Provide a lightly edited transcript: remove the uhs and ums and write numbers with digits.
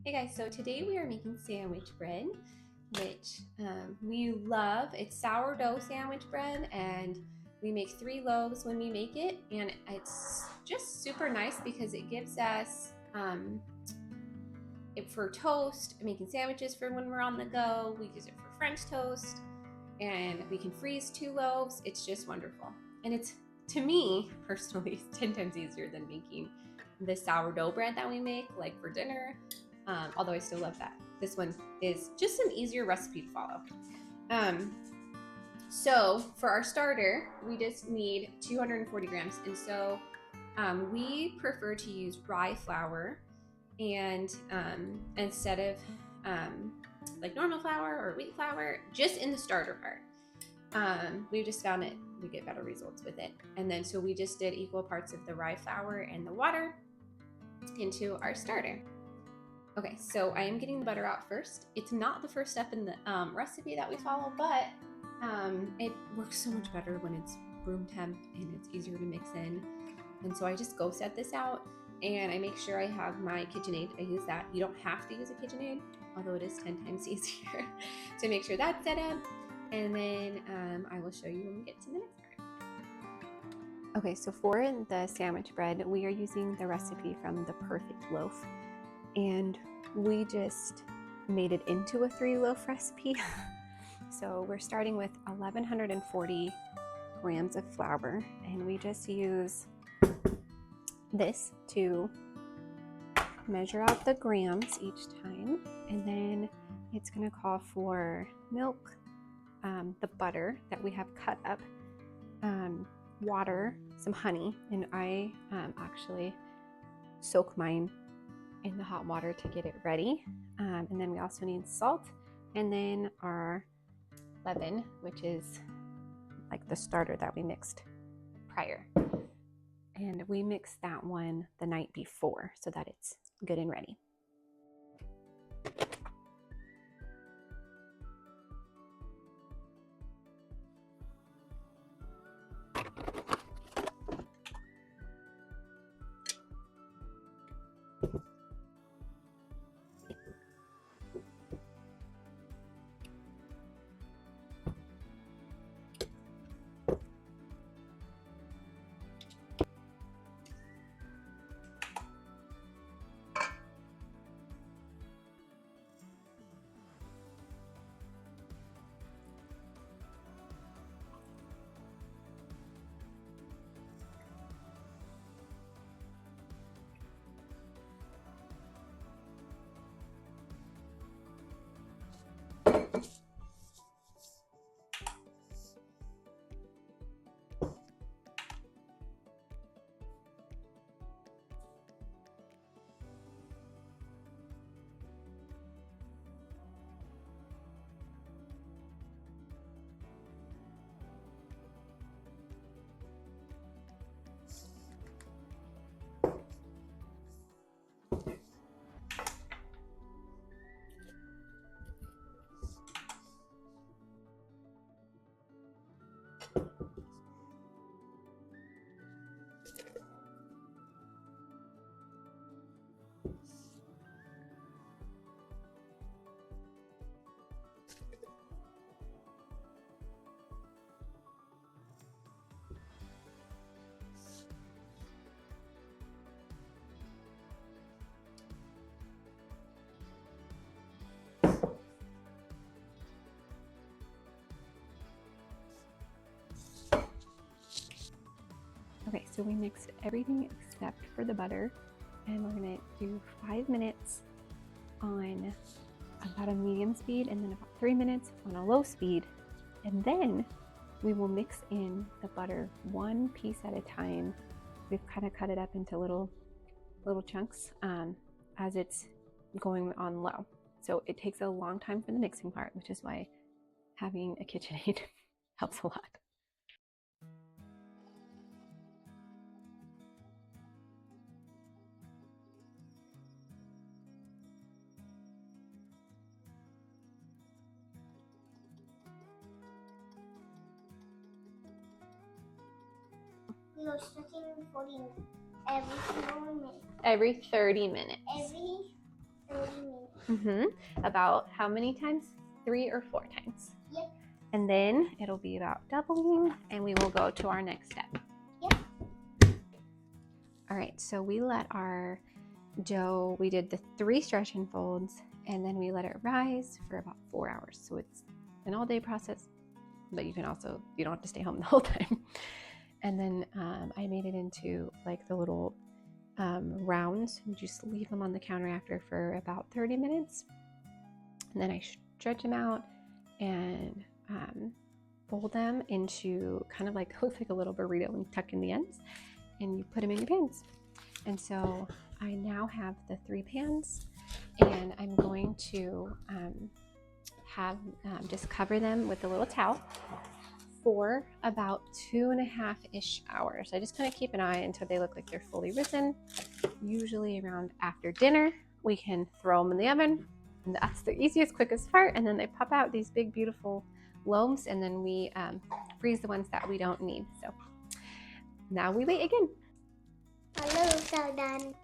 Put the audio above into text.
Hey guys, so today we are making sandwich bread, which we love. It's sourdough sandwich bread, and we make 3 loaves when we make it, and it's just super nice because it gives us it for toast, making sandwiches for when we're on the go. We use it for French toast, and we can freeze 2 loaves. It's just wonderful, and it's, to me personally, 10 times easier than making the sourdough bread that we make like for dinner. Although I still love that. This one is just an easier recipe to follow. Um, so for our starter, we just need 240 grams. And so we prefer to use rye flour, and instead of like normal flour or wheat flour, just in the starter part. We've just found it, we get better results with it. And then so we just did equal parts of the rye flour and the water into our starter. Okay, so I am getting the butter out first. It's not the first step in the recipe that we follow, but it works so much better when it's room temp and it's easier to mix in. And so I just go set this out, and I make sure I have my KitchenAid. I use that. You don't have to use a KitchenAid, although it is 10 times easier to make sure that's set up. And then I will show you when we get to the next part. Okay, so for the sandwich bread, we are using the recipe from the Perfect Loaf, and we just made it into a 3-loaf recipe. So we're starting with 1140 grams of flour, and we just use this to measure out the grams each time. And then it's going to call for milk, the butter that we have cut up, water, some honey, and I actually soak mine in the hot water to get it ready. And then we also need salt, and then our leaven, which is like the starter that we mixed prior. And we mix that one the night before so that it's good and ready. Okay, so we mixed everything except for the butter, and we're gonna do 5 minutes on about a medium speed, and then about 3 minutes on a low speed. And then we will mix in the butter one piece at a time. We've kind of cut it up into little chunks as it's going on low. So it takes a long time for the mixing part, which is why having a KitchenAid helps a lot. You're starting recording every single minute. Every 30 minutes. Every 30 minutes. About how many times? 3 or 4 times. Yep. And then it'll be about doubling, and we will go to our next step. Yep. All right, so we let our dough, we did the 3 stretch and folds, and then we let it rise for about 4 hours. So it's an all-day process, but you don't have to stay home the whole time. And then I made it into like the little rounds, and just leave them on the counter after for about 30 minutes. And then I stretch them out and fold them into kind of like, looks like a little burrito, and tuck in the ends, and you put them in your pans. And so I now have the 3 pans, and I'm going to just cover them with a little towel for about 2.5-ish hours. I just kind of keep an eye until they look like they're fully risen. Usually around after dinner, we can throw them in the oven, and that's the easiest, quickest part. And then they pop out these big, beautiful loaves, and then we freeze the ones that we don't need. So now we wait again. Our loaves are done.